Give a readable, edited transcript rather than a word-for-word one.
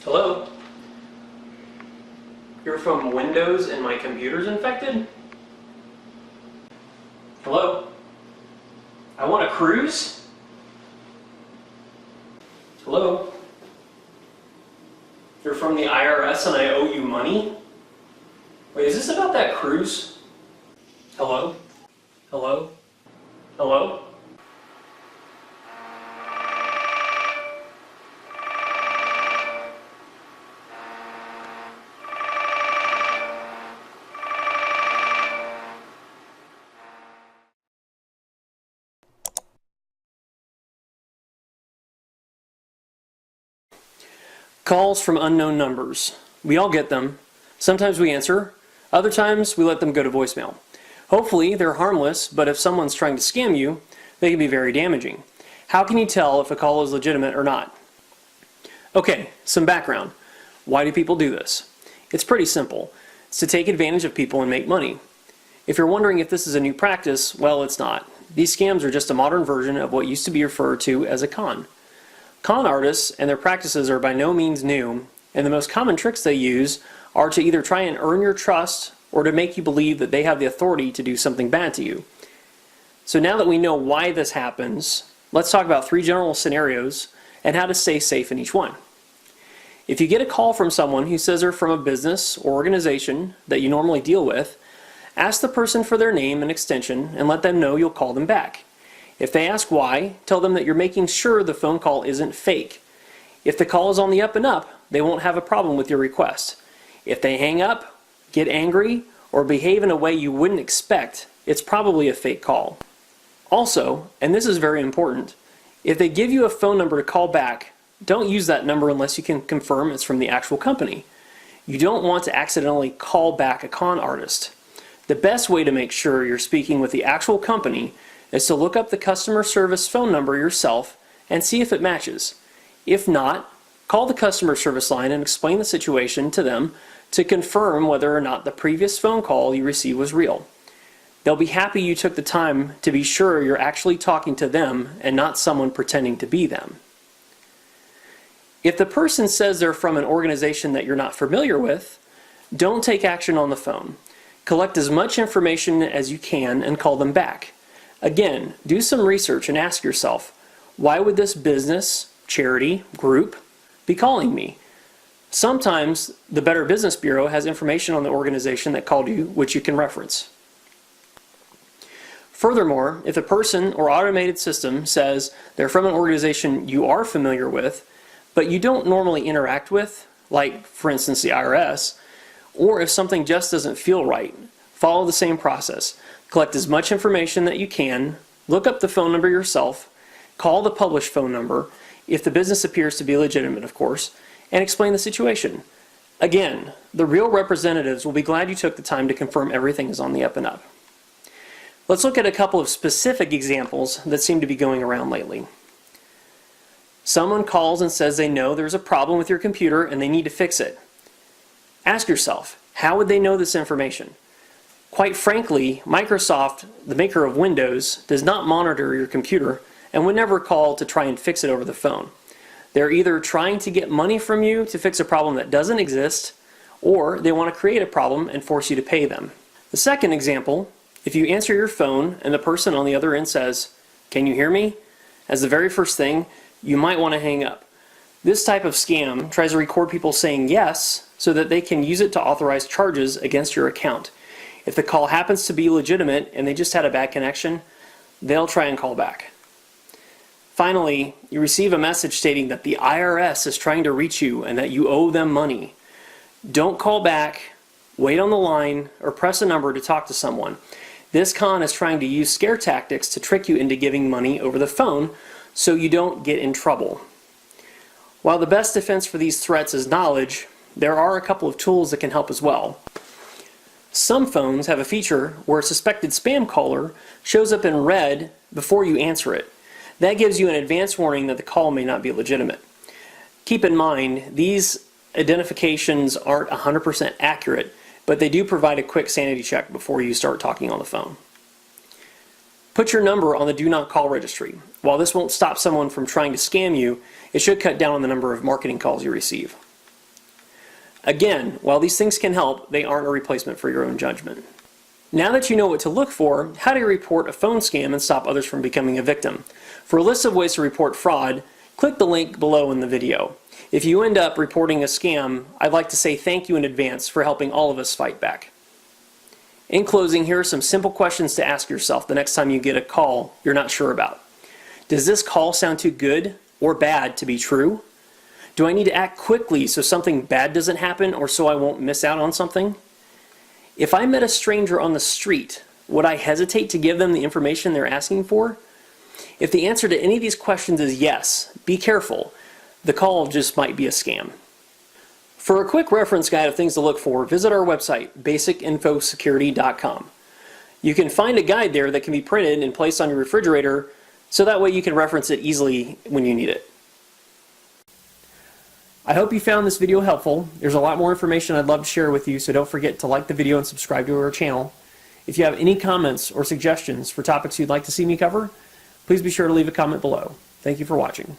Hello? You're from Windows and my computer's infected? Hello? I want a cruise? Hello? You're from the IRS and I owe you money? Wait, is this about that cruise? Hello? Hello? Hello? Calls from unknown numbers. We all get them. Sometimes we answer, other times we let them go to voicemail. Hopefully they're harmless, but if someone's trying to scam you, they can be very damaging. How can you tell if a call is legitimate or not? Okay, some background. Why do people do this? It's pretty simple. It's to take advantage of people and make money. If you're wondering if this is a new practice, well, it's not. These scams are just a modern version of what used to be referred to as a con. Con artists and their practices are by no means new, and the most common tricks they use are to either try and earn your trust or to make you believe that they have the authority to do something bad to you. So now that we know why this happens, let's talk about 3 general scenarios and how to stay safe in each one. If you get a call from someone who says they're from a business or organization that you normally deal with, ask the person for their name and extension and let them know you'll call them back. If they ask why, tell them that you're making sure the phone call isn't fake. If the call is on the up and up, they won't have a problem with your request. If they hang up, get angry, or behave in a way you wouldn't expect, it's probably a fake call. Also, and this is very important, if they give you a phone number to call back, don't use that number unless you can confirm it's from the actual company. You don't want to accidentally call back a con artist. The best way to make sure you're speaking with the actual company is to look up the customer service phone number yourself and see if it matches. If not, call the customer service line and explain the situation to them to confirm whether or not the previous phone call you received was real. They'll be happy you took the time to be sure you're actually talking to them and not someone pretending to be them. If the person says they're from an organization that you're not familiar with, don't take action on the phone. Collect as much information as you can and call them back. Again, do some research and ask yourself, why would this business, charity, group be calling me? Sometimes the Better Business Bureau has information on the organization that called you, which you can reference. Furthermore, if a person or automated system says they're from an organization you are familiar with, but you don't normally interact with, like for instance the IRS, or if something just doesn't feel right, follow the same process. Collect as much information that you can, look up the phone number yourself, call the published phone number, if the business appears to be legitimate of course, and explain the situation. Again, the real representatives will be glad you took the time to confirm everything is on the up and up. Let's look at a couple of specific examples that seem to be going around lately. Someone calls and says they know there's a problem with your computer and they need to fix it. Ask yourself, how would they know this information? Quite frankly, Microsoft, the maker of Windows, does not monitor your computer and would never call to try and fix it over the phone. They're either trying to get money from you to fix a problem that doesn't exist, or they want to create a problem and force you to pay them. The second example, if you answer your phone and the person on the other end says, "Can you hear me?" as the very first thing, you might want to hang up. This type of scam tries to record people saying yes so that they can use it to authorize charges against your account. If the call happens to be legitimate and they just had a bad connection, they'll try and call back. Finally, you receive a message stating that the IRS is trying to reach you and that you owe them money. Don't call back, wait on the line, or press a number to talk to someone. This con is trying to use scare tactics to trick you into giving money over the phone so you don't get in trouble. While the best defense for these threats is knowledge, there are a couple of tools that can help as well. Some phones have a feature where a suspected spam caller shows up in red before you answer it. That gives you an advance warning that the call may not be legitimate. Keep in mind, these identifications aren't 100% accurate, but they do provide a quick sanity check before you start talking on the phone. Put your number on the Do Not Call registry. While this won't stop someone from trying to scam you, it should cut down on the number of marketing calls you receive. Again, while these things can help, they aren't a replacement for your own judgment. Now that you know what to look for, how do you report a phone scam and stop others from becoming a victim? For a list of ways to report fraud, click the link below in the video. If you end up reporting a scam, I'd like to say thank you in advance for helping all of us fight back. In closing, here are some simple questions to ask yourself the next time you get a call you're not sure about. Does this call sound too good or bad to be true? Do I need to act quickly so something bad doesn't happen or so I won't miss out on something? If I met a stranger on the street, would I hesitate to give them the information they're asking for? If the answer to any of these questions is yes, be careful. The call just might be a scam. For a quick reference guide of things to look for, visit our website, basicinfosecurity.com. You can find a guide there that can be printed and placed on your refrigerator, so that way you can reference it easily when you need it. I hope you found this video helpful. There's a lot more information I'd love to share with you, so don't forget to like the video and subscribe to our channel. If you have any comments or suggestions for topics you'd like to see me cover, please be sure to leave a comment below. Thank you for watching.